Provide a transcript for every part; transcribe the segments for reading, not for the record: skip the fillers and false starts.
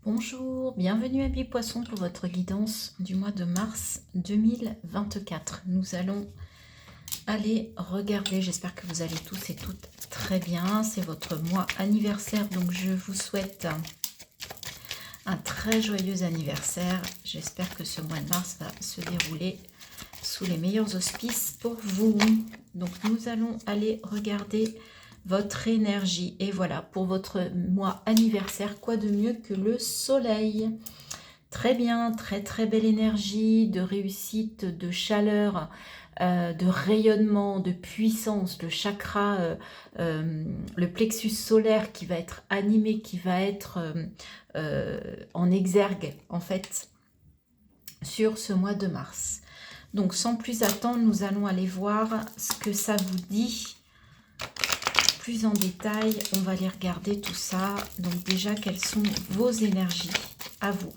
Bonjour, bienvenue à Amis Poissons pour votre guidance du mois de mars 2024. Nous allons aller regarder, j'espère que vous allez tous et toutes très bien. C'est votre mois anniversaire, donc je vous souhaite un très joyeux anniversaire. J'espère que ce mois de mars va se dérouler sous les meilleurs auspices pour vous. Donc nous allons aller regarder votre énergie. Et voilà, pour votre mois anniversaire, quoi de mieux que le soleil? Très bien, très très belle énergie de réussite, de chaleur, de rayonnement, de puissance, le chakra, le plexus solaire qui va être animé, qui va être en exergue en fait sur ce mois de mars. Donc sans plus attendre, nous allons aller voir ce que ça vous dit plus en détail. On va aller regarder tout ça. Donc déjà, quelles sont vos énergies à vous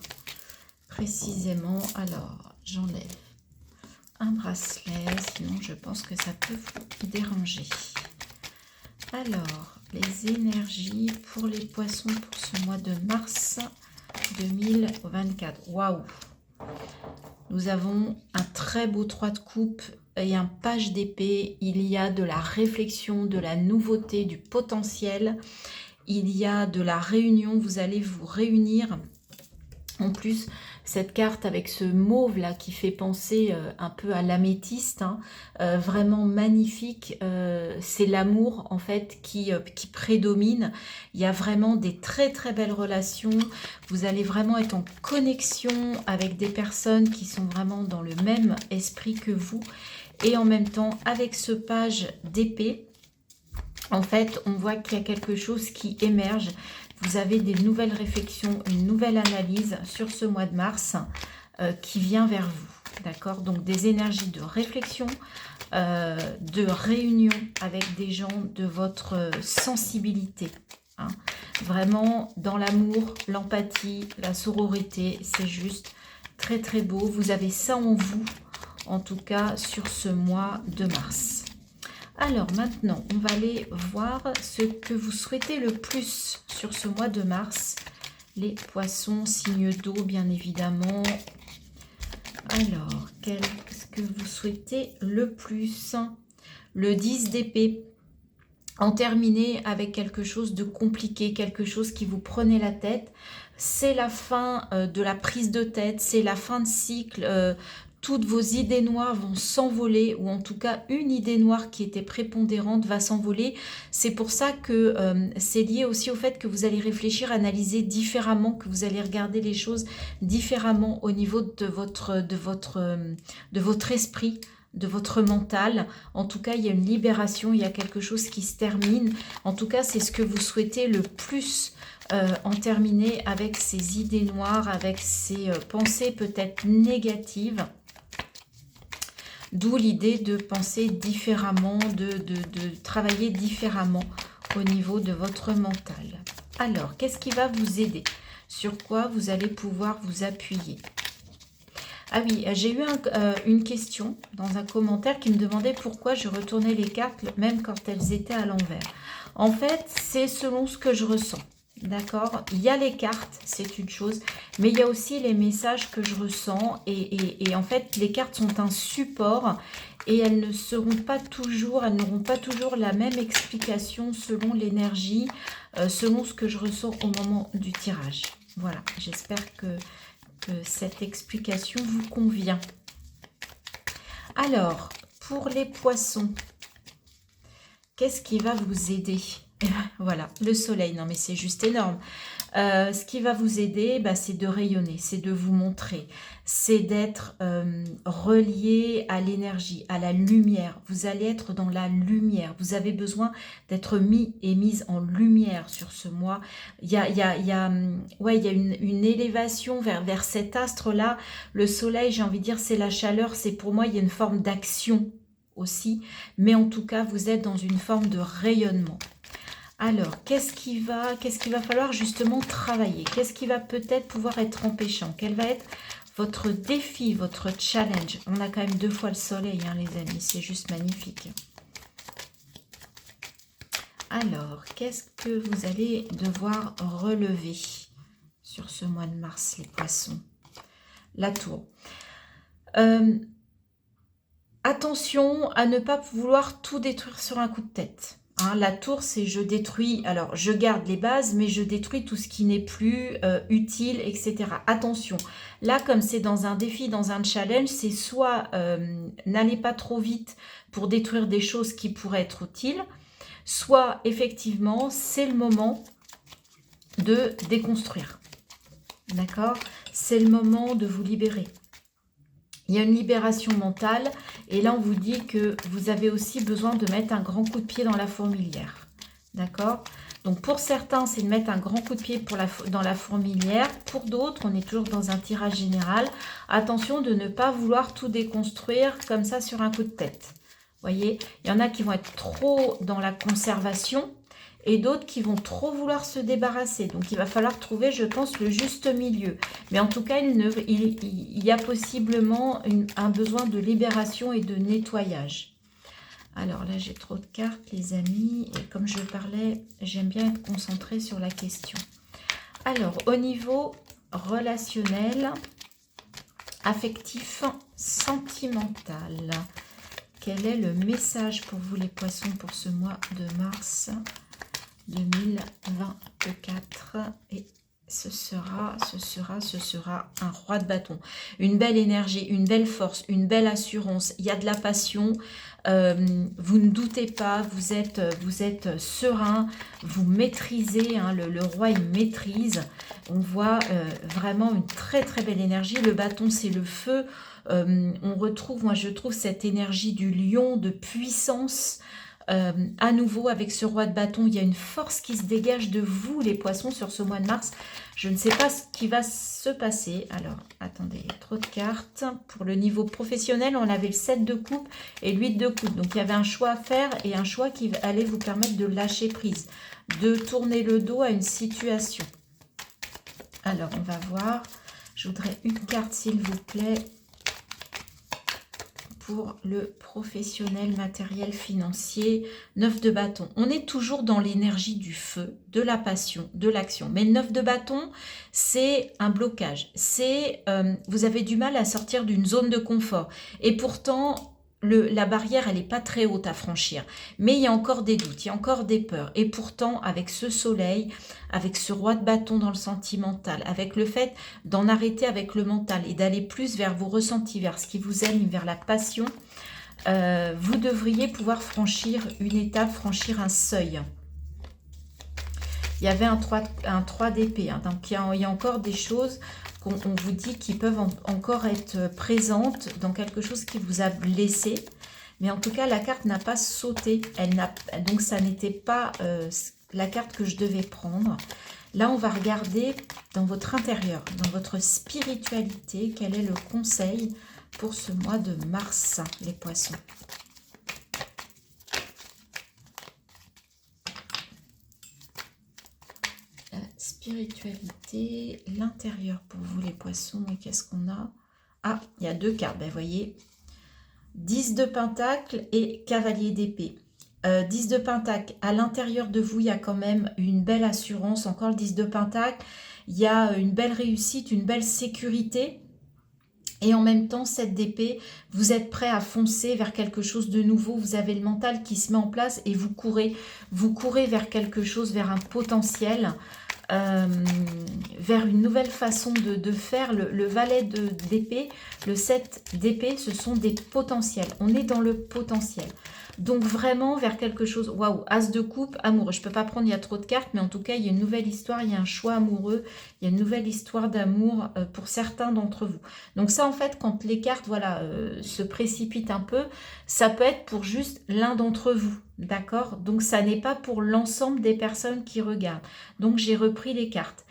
précisément? Alors, j'enlève un bracelet, sinon je pense que ça peut vous déranger. Alors, les énergies pour les poissons pour ce mois de mars 2024. Waouh! Nous avons un très beau 3 de coupe et un page d'épée. Il y a de la réflexion, de la nouveauté, du potentiel. Il y a de la réunion. Vous allez vous réunir. En plus, cette carte avec ce mauve là qui fait penser un peu à l'améthyste, hein, vraiment magnifique. C'est l'amour en fait qui prédomine. Il y a vraiment des très très belles relations. Vous allez vraiment être en connexion avec des personnes qui sont vraiment dans le même esprit que vous. Et en même temps, avec ce page d'épée, en fait, on voit qu'il y a quelque chose qui émerge. Vous avez des nouvelles réflexions, une nouvelle analyse sur ce mois de mars qui vient vers vous. D'accord? Donc des énergies de réflexion, de réunion avec des gens de votre sensibilité. Hein. Vraiment dans l'amour, l'empathie, la sororité. C'est juste très très beau. Vous avez ça en vous, en tout cas sur ce mois de mars. Alors maintenant, on va aller voir ce que vous souhaitez le plus sur ce mois de mars. Les poissons, signes d'eau, bien évidemment. Alors, qu'est-ce que vous souhaitez le plus? Le 10 d'épée. En terminer avec quelque chose de compliqué, quelque chose qui vous prenait la tête. C'est la fin de la prise de tête, c'est la fin de cycle. Toutes vos idées noires vont s'envoler, ou en tout cas une idée noire qui était prépondérante va s'envoler. C'est pour ça que c'est lié aussi au fait que vous allez réfléchir, analyser différemment, que vous allez regarder les choses différemment au niveau de votre esprit, de votre mental. En tout cas, il y a une libération, il y a quelque chose qui se termine. En tout cas, c'est ce que vous souhaitez le plus en terminer avec ces idées noires, avec ces pensées peut-être négatives. D'où l'idée de penser différemment, de travailler différemment au niveau de votre mental. Alors, qu'est-ce qui va vous aider? Sur quoi vous allez pouvoir vous appuyer? Ah oui, j'ai eu une question dans un commentaire qui me demandait pourquoi je retournais les cartes même quand elles étaient à l'envers. En fait, c'est selon ce que je ressens. D'accord? Il y a les cartes, c'est une chose, mais il y a aussi les messages que je ressens. Et en fait, les cartes sont un support et elles ne seront pas toujours, elles n'auront pas toujours la même explication selon l'énergie, selon ce que je ressens au moment du tirage. Voilà, j'espère que cette explication vous convient. Alors, pour les poissons, qu'est-ce qui va vous aider? Voilà, le soleil, non mais c'est juste énorme. Ce qui va vous aider, c'est de rayonner, c'est de vous montrer, c'est d'être relié à l'énergie, à la lumière. Vous allez être dans la lumière. Vous avez besoin d'être mis et mise en lumière sur ce mois. Il y a une élévation vers cet astre-là. Le soleil, j'ai envie de dire, c'est la chaleur. C'est pour moi, il y a une forme d'action aussi. Mais en tout cas, vous êtes dans une forme de rayonnement. Alors, qu'est-ce qu'il va falloir justement travailler? Qu'est-ce qui va peut-être pouvoir être empêchant? Quel va être votre défi, votre challenge? On a quand même 2 fois le soleil, hein, les amis, c'est juste magnifique. Alors, qu'est-ce que vous allez devoir relever sur ce mois de mars, les poissons? La tour. Attention à ne pas vouloir tout détruire sur un coup de tête. Hein, la tour, c'est je détruis, alors je garde les bases, mais je détruis tout ce qui n'est plus utile, etc. Attention, là comme c'est dans un défi, dans un challenge, c'est soit n'allez pas trop vite pour détruire des choses qui pourraient être utiles, soit effectivement c'est le moment de déconstruire. D'accord? C'est le moment de vous libérer. Il y a une libération mentale et là on vous dit que vous avez aussi besoin de mettre un grand coup de pied dans la fourmilière. D'accord? Donc pour certains c'est de mettre un grand coup de pied dans la fourmilière. Pour d'autres on est toujours dans un tirage général. Attention de ne pas vouloir tout déconstruire comme ça sur un coup de tête. Vous voyez? Il y en a qui vont être trop dans la conservation et d'autres qui vont trop vouloir se débarrasser. Donc, il va falloir trouver, je pense, le juste milieu. Mais en tout cas, il y a possiblement un besoin de libération et de nettoyage. Alors là, j'ai trop de cartes, les amis. Et comme je parlais, j'aime bien être concentrée sur la question. Alors, au niveau relationnel, affectif, sentimental, quel est le message pour vous, les poissons, pour ce mois de mars 2024? Et ce sera un roi de bâton. Une belle énergie, une belle force, une belle assurance. Il y a de la passion. Vous ne doutez pas, vous êtes serein, vous maîtrisez, hein, le roi il maîtrise. On voit vraiment une très très belle énergie. Le bâton c'est le feu. On retrouve, moi je trouve cette énergie du lion, de puissance. À nouveau avec ce roi de bâton, il y a une force qui se dégage de vous les poissons sur ce mois de mars. Je ne sais pas ce qui va se passer. Alors attendez, il y a trop de cartes. Pour le niveau professionnel, on avait le 7 de coupe et le 8 de coupe. Donc il y avait un choix à faire et un choix qui allait vous permettre de lâcher prise, de tourner le dos à une situation. Alors on va voir. Je voudrais une carte s'il vous plaît pour le professionnel, matériel, financier. 9 de bâton. On est toujours dans l'énergie du feu, de la passion, de l'action. Mais le 9 de bâton, c'est un blocage. C'est vous avez du mal à sortir d'une zone de confort. Et pourtant, la barrière, elle n'est pas très haute à franchir. Mais il y a encore des doutes, il y a encore des peurs. Et pourtant, avec ce soleil, avec ce roi de bâton dans le sentimental, avec le fait d'en arrêter avec le mental et d'aller plus vers vos ressentis, vers ce qui vous aime, vers la passion, vous devriez pouvoir franchir une étape, franchir un seuil. Il y avait un 3 d'épée, hein, donc il y a encore des choses qu'on vous dit qui peuvent encore être présentes dans quelque chose qui vous a blessé. Mais en tout cas, la carte n'a pas sauté. Donc ça n'était pas la carte que je devais prendre. Là, on va regarder dans votre intérieur, dans votre spiritualité, quel est le conseil pour ce mois de mars, les poissons. Spiritualité, l'intérieur pour vous les poissons. Et qu'est-ce qu'on a? Ah, il y a deux cartes, ben, vous voyez. 10 de pentacle et cavalier d'épée. 10 de pentacle, à l'intérieur de vous, il y a quand même une belle assurance. Encore le 10 de pentacle, il y a une belle réussite, une belle sécurité. Et en même temps, 7 d'épée, vous êtes prêt à foncer vers quelque chose de nouveau. Vous avez le mental qui se met en place et vous courez vers quelque chose, vers un potentiel. Vers une nouvelle façon de faire. Le valet d'épée, le 7 d'épée, ce sont des potentiels. On est dans le potentiel. Donc vraiment vers quelque chose. Waouh, as de coupe, amoureux. Je ne peux pas prendre, il y a trop de cartes, mais en tout cas, il y a une nouvelle histoire, il y a un choix amoureux, il y a une nouvelle histoire d'amour pour certains d'entre vous. Donc ça, en fait, quand les cartes voilà, se précipitent un peu, ça peut être pour juste l'un d'entre vous. D'accord? Donc ça n'est pas pour l'ensemble des personnes qui regardent. Donc j'ai repris les cartes.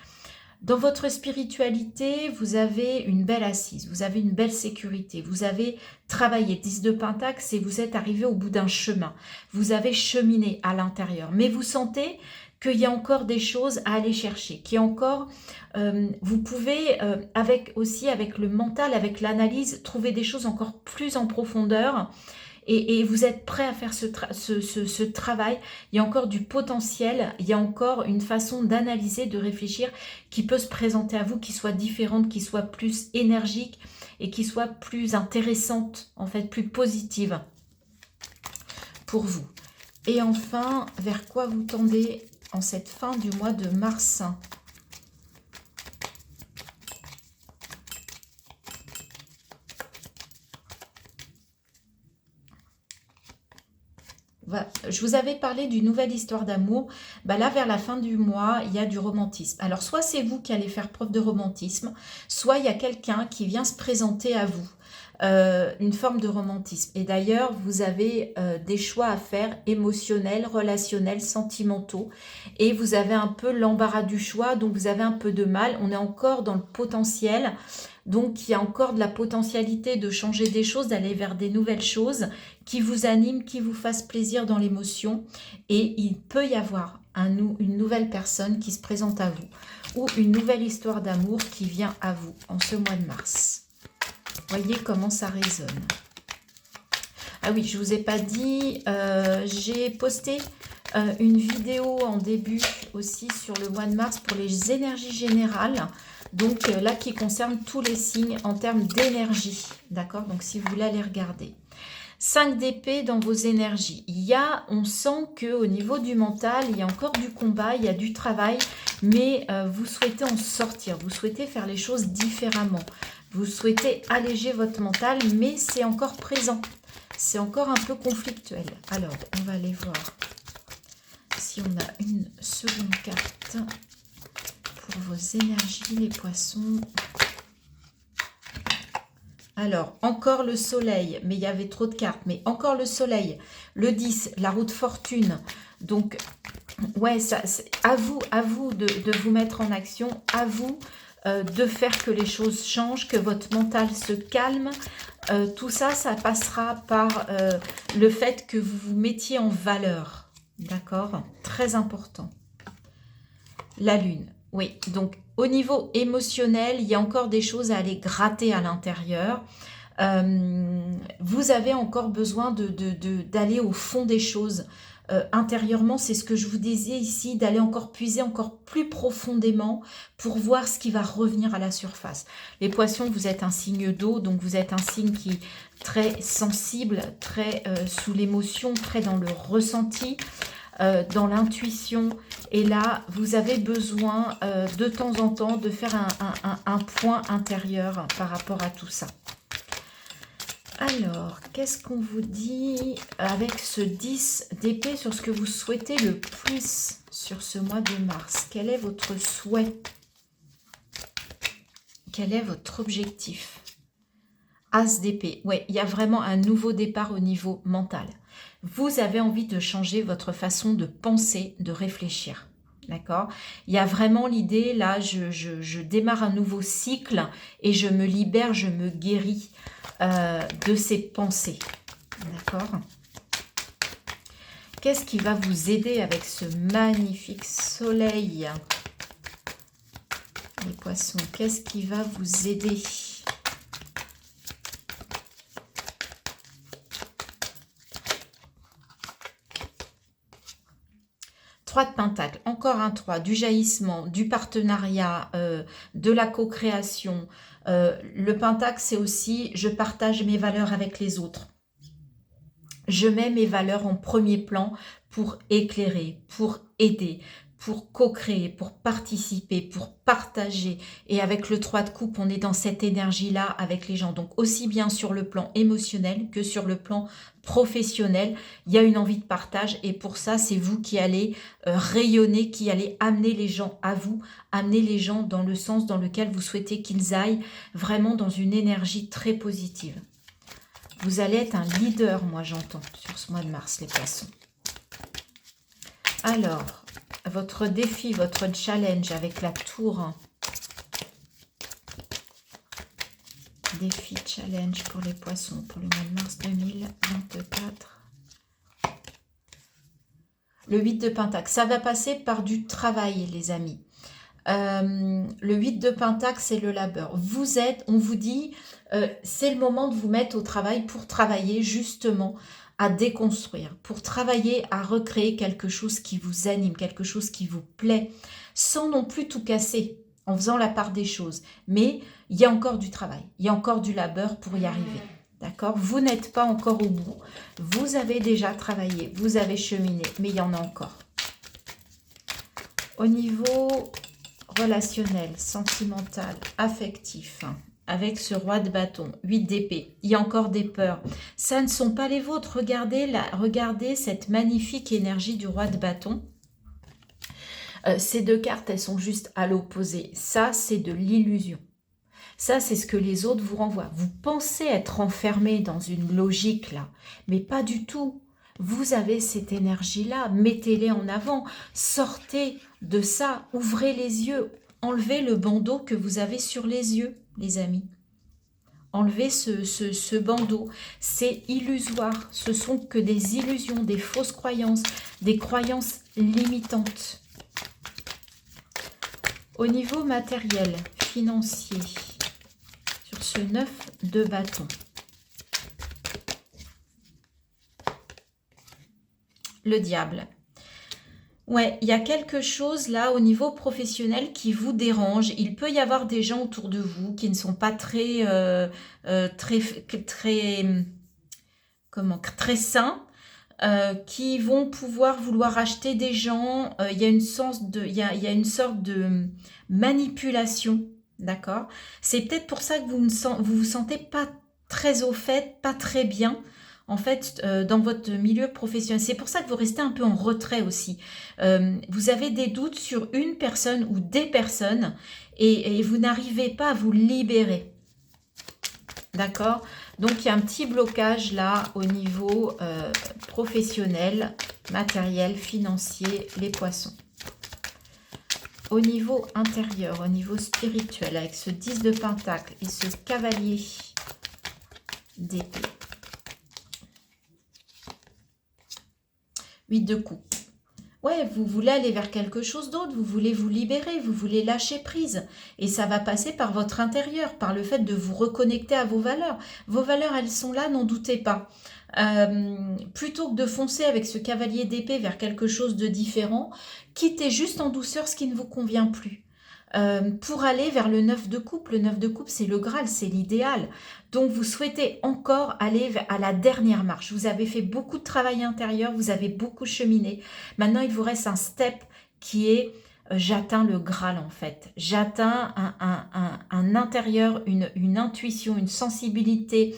Dans votre spiritualité, vous avez une belle assise, vous avez une belle sécurité, vous avez travaillé. 10 de pentacle, c'est vous êtes arrivé au bout d'un chemin. Vous avez cheminé à l'intérieur, mais vous sentez qu'il y a encore des choses à aller chercher, qu'il y a encore, vous pouvez avec le mental, avec l'analyse, trouver des choses encore plus en profondeur et vous êtes prêt à faire ce travail. Il y a encore du potentiel, il y a encore une façon d'analyser, de réfléchir qui peut se présenter à vous, qui soit différente, qui soit plus énergique et qui soit plus intéressante, en fait, plus positive pour vous. Et enfin, vers quoi vous tendez en cette fin du mois de mars ? Je vous avais parlé d'une nouvelle histoire d'amour. Là, vers la fin du mois, il y a du romantisme. Alors, soit c'est vous qui allez faire preuve de romantisme, soit il y a quelqu'un qui vient se présenter à vous. Une forme de romantisme. Et d'ailleurs, vous avez des choix à faire émotionnels, relationnels, sentimentaux. Et vous avez un peu l'embarras du choix, donc vous avez un peu de mal. On est encore dans le potentiel. Donc, il y a encore de la potentialité de changer des choses, d'aller vers des nouvelles choses qui vous animent, qui vous fassent plaisir dans l'émotion. Et il peut y avoir une nouvelle personne qui se présente à vous ou une nouvelle histoire d'amour qui vient à vous en ce mois de mars. Voyez comment ça résonne. Ah oui, je ne vous ai pas dit, j'ai posté une vidéo en début aussi sur le mois de mars pour les énergies générales. Donc là, qui concerne tous les signes en termes d'énergie. D'accord? Donc si vous voulez aller regarder. 5 d'épée dans vos énergies. On sent qu'au niveau du mental, il y a encore du combat, il y a du travail, mais vous souhaitez en sortir, vous souhaitez faire les choses différemment. Vous souhaitez alléger votre mental, mais c'est encore présent. C'est encore un peu conflictuel. Alors, on va aller voir si on a une seconde carte pour vos énergies, les poissons. Alors, encore le soleil, mais il y avait trop de cartes, mais encore le soleil, le 10, la roue de fortune. Donc, ouais, à vous de vous mettre en action, à vous de faire que les choses changent, que votre mental se calme. Tout ça, ça passera par le fait que vous vous mettiez en valeur. D'accord? Très important. La lune. Oui, donc au niveau émotionnel, il y a encore des choses à aller gratter à l'intérieur. Vous avez encore besoin d'aller au fond des choses. Intérieurement, c'est ce que je vous disais ici, d'aller encore puiser encore plus profondément pour voir ce qui va revenir à la surface. Les poissons, vous êtes un signe d'eau, donc vous êtes un signe qui est très sensible, très sous l'émotion, très dans le ressenti. Dans l'intuition, et là vous avez besoin de temps en temps de faire un point intérieur par rapport à tout ça. Alors, qu'est-ce qu'on vous dit avec ce 10 d'épée sur ce que vous souhaitez le plus sur ce mois de mars? Quel est votre souhait? Quel est votre objectif? As d'épée, oui, il y a vraiment un nouveau départ au niveau mental. Vous avez envie de changer votre façon de penser, de réfléchir. D'accord? Il y a vraiment l'idée, là, je démarre un nouveau cycle et je me libère, je me guéris de ces pensées. D'accord? Qu'est-ce qui va vous aider avec ce magnifique soleil? Les poissons, qu'est-ce qui va vous aider? 3 de Pentacle, encore un 3, du jaillissement, du partenariat, de la co-création. Le Pentacle, c'est aussi je partage mes valeurs avec les autres. Je mets mes valeurs en premier plan pour éclairer, pour aider, pour co-créer, pour participer, pour partager. Et avec le 3 de coupe, on est dans cette énergie-là avec les gens. Donc aussi bien sur le plan émotionnel que sur le plan professionnel, il y a une envie de partage. Et pour ça, c'est vous qui allez rayonner, qui allez amener les gens à vous, amener les gens dans le sens dans lequel vous souhaitez qu'ils aillent, vraiment dans une énergie très positive. Vous allez être un leader, moi j'entends, sur ce mois de mars, les poissons. Alors, votre défi, votre challenge avec la tour. Défi, challenge pour les poissons pour le mois de mars 2024. Le 8 de Pentacle, ça va passer par du travail, les amis. Le 8 de Pentacle, c'est le labeur. Vous êtes, on vous dit, c'est le moment de vous mettre au travail pour travailler justement à déconstruire, pour travailler à recréer quelque chose qui vous anime, quelque chose qui vous plaît, sans non plus tout casser, en faisant la part des choses. Mais il y a encore du travail, il y a encore du labeur pour y arriver. D'accord? Vous n'êtes pas encore au bout. Vous avez déjà travaillé, vous avez cheminé, mais il y en a encore. Au niveau relationnel, sentimental, affectif, avec ce roi de bâton, 8 d'épée, il y a encore des peurs. Ça ne sont pas les vôtres. Regardez cette magnifique énergie du roi de bâton. Ces deux cartes, elles sont juste à l'opposé. Ça, c'est de l'illusion. Ça, c'est ce que les autres vous renvoient. Vous pensez être enfermé dans une logique là, mais pas du tout. Vous avez cette énergie-là, mettez-les en avant, sortez de ça, ouvrez les yeux, enlevez le bandeau que vous avez sur les yeux, les amis. Enlevez ce bandeau, c'est illusoire, ce sont que des illusions, des fausses croyances, des croyances limitantes. Au niveau matériel, financier, sur ce 9 de bâton, le diable. Ouais, il y a quelque chose là au niveau professionnel qui vous dérange. Il peut y avoir des gens autour de vous qui ne sont pas très sains, qui vont pouvoir vouloir acheter des gens. Il y a une sorte de manipulation, d'accord? C'est peut-être pour ça que vous vous sentez pas très au fait, pas très bien. En fait, dans votre milieu professionnel. C'est pour ça que vous restez un peu en retrait aussi. Vous avez des doutes sur une personne ou des personnes et vous n'arrivez pas à vous libérer. D'accord? Donc, il y a un petit blocage là au niveau professionnel, matériel, financier, les poissons. Au niveau intérieur, au niveau spirituel, avec ce 10 de Pentacle et ce cavalier d'épée. 8 de coupe. Ouais, vous voulez aller vers quelque chose d'autre, vous voulez vous libérer, vous voulez lâcher prise. Et ça va passer par votre intérieur, par le fait de vous reconnecter à vos valeurs. Vos valeurs, elles sont là, n'en doutez pas. Plutôt que de foncer avec ce cavalier d'épée vers quelque chose de différent, quittez juste en douceur ce qui ne vous convient plus. Pour aller vers le 9 de coupe. Le 9 de coupe, c'est le Graal, c'est l'idéal. Donc, vous souhaitez encore aller à la dernière marche. Vous avez fait beaucoup de travail intérieur, vous avez beaucoup cheminé. Maintenant, il vous reste un step qui est j'atteins le Graal en fait. J'atteins un intérieur, une intuition, une sensibilité,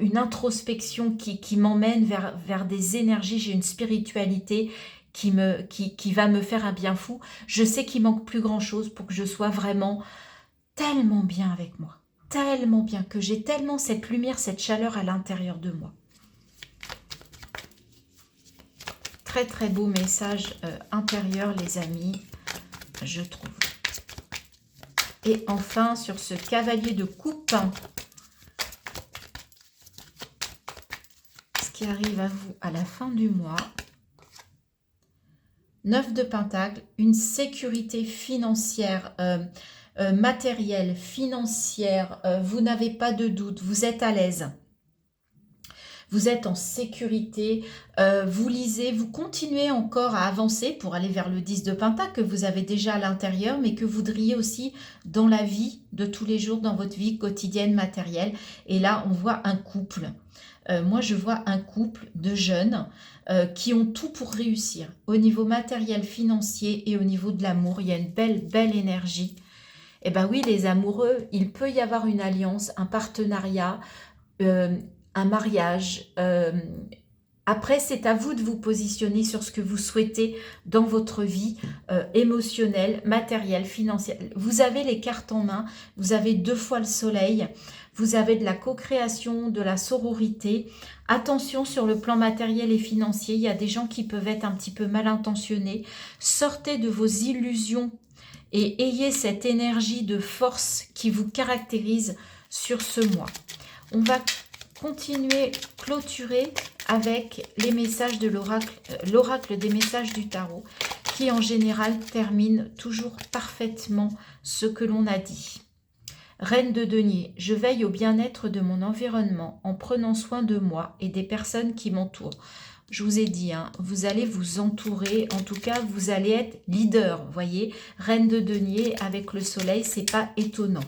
une introspection qui m'emmène vers des énergies. J'ai une spiritualité qui va me faire un bien fou. Je sais qu'il manque plus grand chose pour que je sois vraiment tellement bien avec moi, tellement bien, que j'ai tellement cette lumière, cette chaleur à l'intérieur de moi. Très très beau message intérieur les amis, je trouve. Et enfin sur ce cavalier de coupe, ce qui arrive à vous à la fin du mois. 9 de Pentacle, une sécurité financière, matérielle, financière, vous n'avez pas de doute, vous êtes à l'aise. Vous êtes en sécurité, vous lisez, vous continuez encore à avancer pour aller vers le 10 de Pentacle que vous avez déjà à l'intérieur, mais que vous voudriez aussi dans la vie de tous les jours, dans votre vie quotidienne matérielle. Et là, on voit un couple. Moi, je vois un couple de jeunes qui ont tout pour réussir. Au niveau matériel, financier et au niveau de l'amour, il y a une belle énergie. Eh bien oui, les amoureux, il peut y avoir une alliance, un partenariat, un mariage. Après, c'est à vous de vous positionner sur ce que vous souhaitez dans votre vie émotionnelle, matérielle, financière. Vous avez les cartes en main, vous avez 2 fois le soleil, vous avez de la co-création, de la sororité. Attention sur le plan matériel et financier, il y a des gens qui peuvent être un petit peu mal intentionnés. Sortez de vos illusions et ayez cette énergie de force qui vous caractérise sur ce mois. On va continuer, clôturer avec les messages de l'oracle des messages du tarot qui en général termine toujours parfaitement ce que l'on a dit. Reine de denier, je veille au bien-être de mon environnement en prenant soin de moi et des personnes qui m'entourent. Je vous ai dit, hein, vous allez vous entourer, en tout cas, vous allez être leader, vous voyez. Reine de denier avec le soleil, c'est pas étonnant.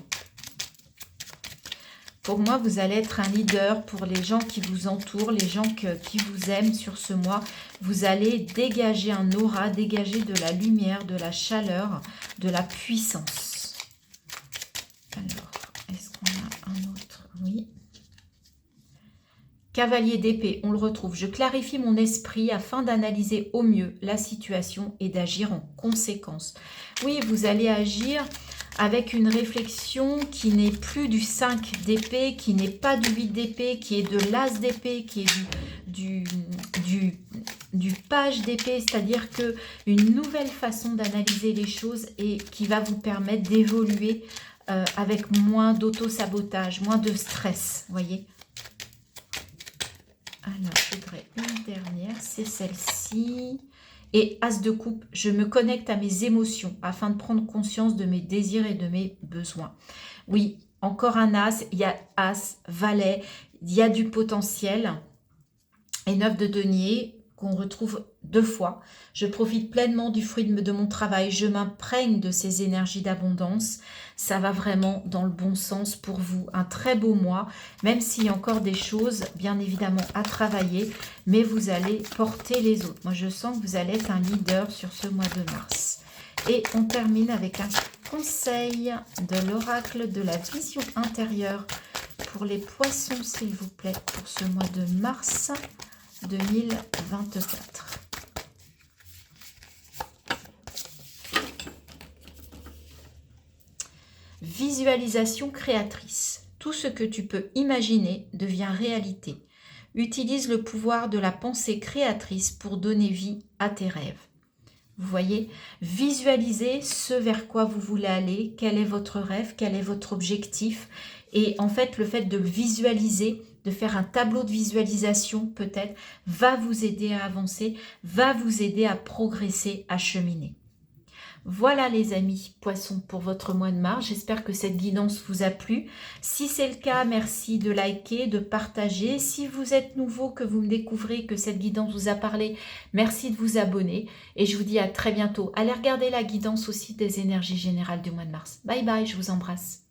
Pour moi, vous allez être un leader pour les gens qui vous entourent, les gens qui vous aiment sur ce mois. Vous allez dégager un aura, dégager de la lumière, de la chaleur, de la puissance. Alors, est-ce qu'on a un autre? Oui. Cavalier d'épée, on le retrouve. Je clarifie mon esprit afin d'analyser au mieux la situation et d'agir en conséquence. Oui, vous allez agir avec une réflexion qui n'est plus du 5 d'épée, qui n'est pas du 8 d'épée, qui est de l'as d'épée, qui est du page d'épée, c'est-à-dire que une nouvelle façon d'analyser les choses et qui va vous permettre d'évoluer avec moins d'auto-sabotage, moins de stress, vous voyez. Alors, je voudrais une dernière, c'est celle-ci. Et As de coupe, je me connecte à mes émotions afin de prendre conscience de mes désirs et de mes besoins. Oui, encore un As, il y a As, Valet, il y a du potentiel. Et 9 de denier, qu'on retrouve 2 fois. Je profite pleinement du fruit de mon travail, je m'imprègne de ces énergies d'abondance. Ça va vraiment dans le bon sens pour vous. Un très beau mois, même s'il y a encore des choses, bien évidemment, à travailler, mais vous allez porter les autres. Moi, je sens que vous allez être un leader sur ce mois de mars. Et on termine avec un conseil de l'oracle de la vision intérieure pour les poissons, s'il vous plaît, pour ce mois de mars 2024. Visualisation créatrice. Tout ce que tu peux imaginer devient réalité. Utilise le pouvoir de la pensée créatrice pour donner vie à tes rêves. Vous voyez, visualisez ce vers quoi vous voulez aller, quel est votre rêve, quel est votre objectif. Et en fait, le fait de le visualiser, de faire un tableau de visualisation peut-être, va vous aider à avancer, va vous aider à progresser, à cheminer. Voilà les amis poissons pour votre mois de mars. J'espère que cette guidance vous a plu. Si c'est le cas, merci de liker, de partager. Si vous êtes nouveau, que vous me découvrez, que cette guidance vous a parlé, merci de vous abonner. Et je vous dis à très bientôt. Allez regarder la guidance aussi des énergies générales du mois de mars. Bye bye, je vous embrasse.